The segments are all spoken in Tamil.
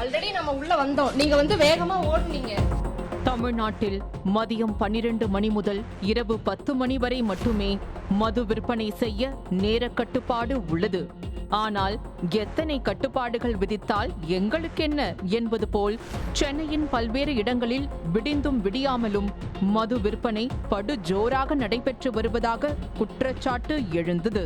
ஆல்ரெடி நம்ம உள்ள வந்தோம், நீங்க வந்து வேகமா ஓடுனீங்க. தமிழ்நாட்டில் மதியம் 12 மணி முதல் இரவு 10 மணி வரை மட்டுமே மது விற்பனை செய்ய நேர கட்டுப்பாடு உள்ளது. ஆனால் எத்தனை கட்டுப்பாடுகள் விதித்தால் எங்களுக்கென்ன என்பது போல் சென்னையின் பல்வேறு இடங்களில் விடிந்தும் விடியாமலும் மது விற்பனை படு ஜோராக நடைபெற்று வருவதாக குற்றச்சாட்டு எழுந்தது.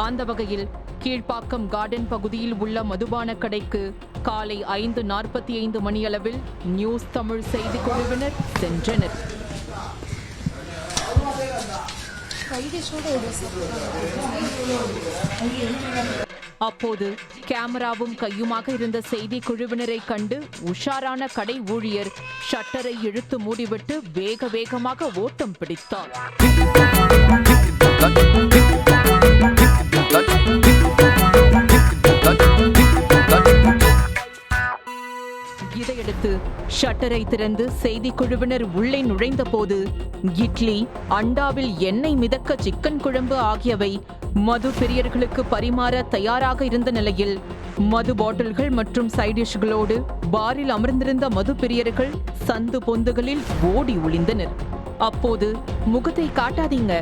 அந்த வகையில் கீழ்ப்பாக்கம் கார்டன் பகுதியில் உள்ள மதுபான கடைக்கு காலை 5:45 மணியளவில் நியூஸ் தமிழ் செய்தி குழுவினர் சென்றனர். அப்போது கேமராவும் கையுமாக இருந்த செய்தி குழுவினரை கண்டு உஷாரான கடை ஊழியர் ஷட்டரை இழுத்து மூடிவிட்டு வேக வேகமாக ஓட்டம் பிடித்தார். இதையடுத்து ஷட்டரை திறந்து செய்தி குழுவினர் உள்ளே நுழைந்த போது இட்லி, அண்டாவில் எண்ணெய் மிதக்க சிக்கன் குழம்பு ஆகியவை மது பிரியர்களுக்கு பரிமாற தயாராக இருந்த நிலையில் மது பாட்டில்கள் மற்றும் சைடிஷ்களோடு பாரில் அமர்ந்திருந்த மது பிரியர்கள் சந்து பொந்துகளில் ஓடி ஒளிந்தனர். அப்போது முகத்தை காட்டாதீங்க,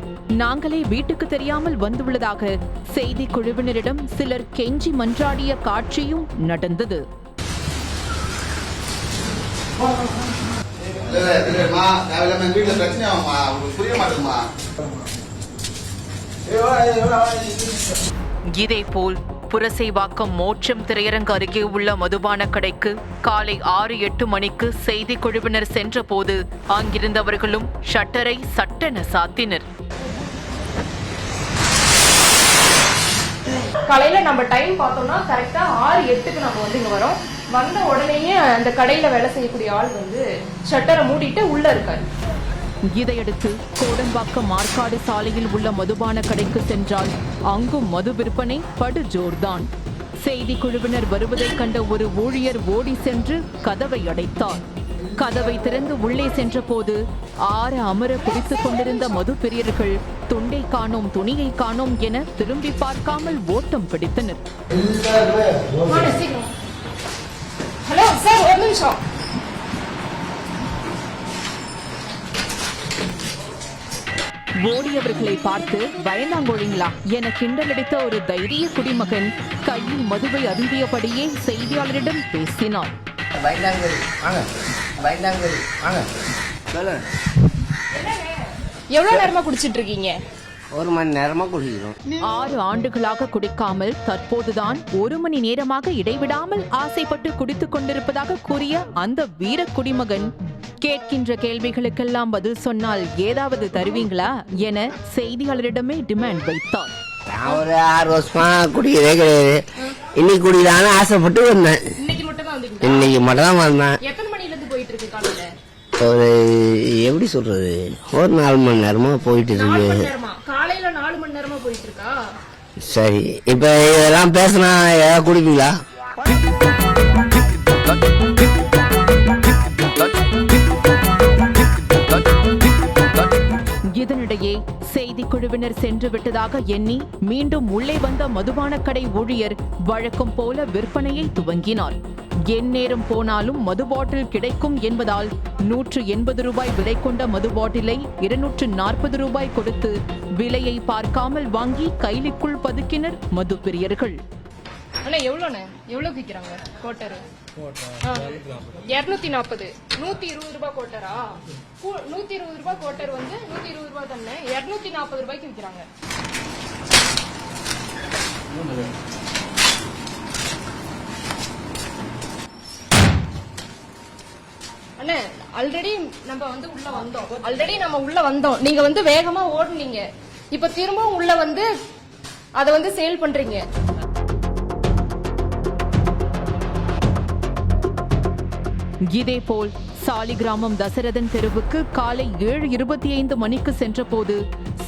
நாங்களே வீட்டுக்கு தெரியாமல் வந்துள்ளதாக செய்தி குழுவினரிடம் சிலர் கெஞ்சி மன்றாடிய காட்சியும் நடந்தது. இதேபோல் புரசைவாக்கம் மோட்சம் திரையரங்கு அருகே உள்ள மதுபான கடைக்கு காலை 6-8 மணிக்கு செய்தி குழுவினர் சென்ற போது அங்கிருந்தவர்களும் ஷட்டரை சட்டென சாத்தினர். காலையில நம்ம டைம் பார்த்தோம்னா கரெக்டா 6:08க்கு நம்ம வந்து இங்க வரோம். வந்த உடனேயே அந்த கடையில வேலை செய்யக்கூடிய ஆள் வந்து ஷட்டரை மூடிட்டு உள்ள இருக்காரு. இதையடுத்து கோடம்பாக்கம் மார்க்காடு சாலையில் உள்ள மதுபான கடைக்கு சென்றால் அங்கும் மது விற்பனை படு ஜோர்தான். செய்தி குழுவினர் வருவதை கண்ட ஒரு ஊழியர் ஓடி சென்று கதவை அடைத்தார். கதவை திறந்து உள்ளே சென்ற போது ஆற அமர குடித்துக் கொண்டிருந்த மது பிரியர்கள் துண்டை காணோம், துணியை காணோம் என திரும்பி பார்க்காமல் ஓட்டம் பிடித்தனர். ஹலோ சார், ஒரு நிமிஷம். ஓடியவர்களை பார்த்து பயந்தாங்கோழிங்களா என கிண்டலடித்த ஒரு தைரிய குடிமகன் கையில் மதுவை அருந்தியபடியே செய்தியாளரிடம் பேசினார். எவ்வளவு நேரமா குடிச்சிட்டு இருக்கீங்க? 1 மணி நேரமா குடிக்கிறோம். 6 ஆண்டுகளாக குடிக்காமல் தற்போதுதான் 1 மணி நேரமாக இடைவிடாமல் ஆசைப்பட்டு குடித்துக் கொண்டிருப்பதாக கூறிய அந்த வீர குடிமகன் கேட்கின்ற கேள்விகளுக்கெல்லாம் பதில் சொன்னால் ஏதாவது தருவீங்களா என செய்தியாளரிடமே டிமாண்ட் வைத்தார். நான் ஒரு 6 வருஷமா குடிக்கிறதே கிடையாது. இன்னைக்கு குடிக்கலான்னு ஆசைப்பட்டு வந்தேன். இன்னைக்கு மட்டும் தான் வந்தேன். எத்தனை மணில இருந்து போயிட்டு இருக்கு காலையில? ஒரு எப்படி சொல்றது, ஒரு 4 மணி நேரமா போயிட்டு இருக்கு. காலையில 4 மணி நேரமா போயிட்டு இருக்கா? சரி, இப்ப இதெல்லாம் பேசினா ஏதாவது குடிப்பீங்களா? இதனிடையே செய்தி குழுவினர் சென்று விட்டதாக எண்ணி மீண்டும் உள்ளே வந்த மதுபான கடை ஊழியர் வழக்கம் போல விற்பனையை துவங்கினார். எந்நேரம் போனாலும் மது பாட்டில் கிடைக்கும் என்பதால் 180 ரூபாய் விலை கொண்ட மது பாட்டிலை 240 ரூபாய் கொடுத்து விலையை பார்க்காமல் வாங்கி கைலிக்குள் பதுக்கினர் மது பிரியர்கள். எவ்வளவு விக்கிறாங்க கோட்டரு? 240. 120 ரூபாய் கோட்டரா? 120 ரூபாய் கோட்டர் வந்து 120 ரூபாய் தானே, 240 ரூபாய்க்கு விக்கிறாங்க. அண்ணே, ஆல்ரெடி நம்ம வந்து உள்ள வந்தோம், நீங்க வந்து வேகமா ஓடுனீங்க. இப்ப திரும்பவும் உள்ள வந்து அத வந்து சேல் பண்றீங்க. இதேபோல் சாலிகிராமம் தசரதன் தெருவுக்கு காலை 7:25 மணிக்கு சென்றபோது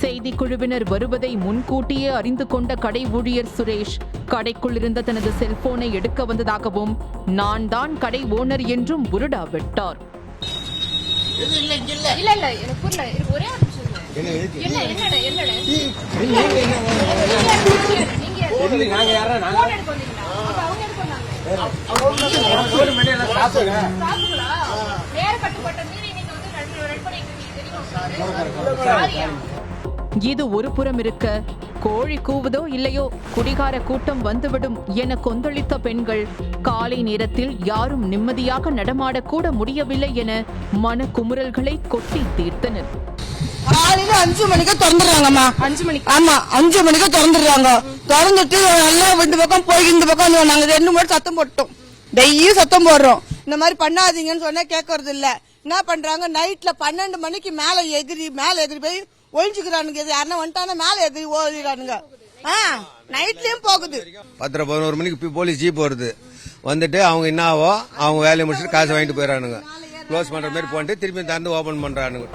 செய்தி குழுவினர் வருவதை முன்கூட்டியே அறிந்து கொண்ட கடை ஊழியர் சுரேஷ் கடைக்குள் இருந்த தனது செல்போனை எடுக்க வந்ததாகவும் நான் தான் கடை ஓனர் என்றும் புருடா விட்டார். ஸ்டாஃப்களா? நேர கட்டுப்பாட்டை மீறி நீங்க வந்து ரன் பண்ணிட்டு இருக்கீங்க தெரியுமா? இது ஒரு புறம் இருக்க, கோழி கூவுதோ இல்லையோ குடிகார கூட்டம் வந்துவிடும் என கொந்தளித்த பெண்கள் காலை நேரத்தில் யாரும் நிம்மதியாக நடமாடக்கூட முடியவில்லை என மனக்குமுறல்களை கொட்டி தீர்த்தனர். காலையில 5 மணிக்கு திறந்துடுறாங்கம்மா. 5 மணிக்கு? ஆமா, 5 மணிக்கு திறந்துடுறாங்க. திறந்துட்டு நல்லா இந்த பக்கம் போய் இந்த பக்கம் நாங்க 2 மணி சத்தம் போட்டோம். டெய்லி சத்தம் போடுறோம். இந்த மாதிரி பண்ணாதீங்கன்னு சொன்னா கேட்கறது இல்ல. என்ன பண்றாங்க, நைட்ல 12 மணிக்கு மேல எகிரி போய் ஒழிஞ்சுக்கிறானுங்க. யாருன்னா வந்துட்டானா மேல எகிரி ஓடிறானுங்க. நைட்லயும் போகுது. 10-11 மணிக்கு போலீஸ் ஜீப் வருது. வந்துட்டு அவங்க என்னவோ அவங்க வேலையை முடிச்சுட்டு காசு வாங்கிட்டு போயிடறானுங்க. க்ளோஸ் பண்ற மாதிரி போட்டு திருப்பி தந்து ஓபன் பண்றானுங்க.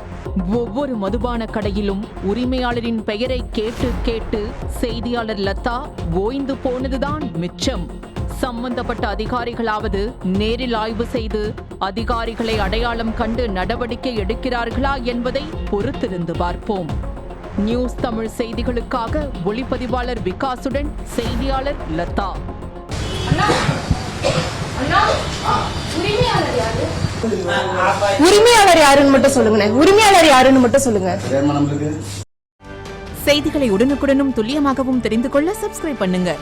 ஒவ்வொரு மதுபான கடையிலும் உரிமையாளரின் பெயரை கேட்டு கேட்டு செய்தியாளர் லதா ஓய்ந்து போனதுதான் மிச்சம். சம்பந்தப்பட்ட அதிகாரிகளாவது நேரில் ஆய்வு செய்து அதிகாரிகளை அடையாளம் கண்டு நடவடிக்கை எடுக்கிறார்களா என்பதை பொறுத்திருந்து பார்ப்போம். நியூஸ் தமிழ் செய்திகளுக்காக ஒளிப்பதிவாளர் விகாசுடன் செய்தியாளர் லதா. உரிமையாளர் யாருன்னு மட்டும் சொல்லுங்க. உரிமையாளர் யாருன்னு மட்டும் சொல்லுங்க. செய்திகளை உடனுக்குடனும் துல்லியமாகவும் தெரிந்து கொள்ள சப்ஸ்கிரைப் பண்ணுங்க.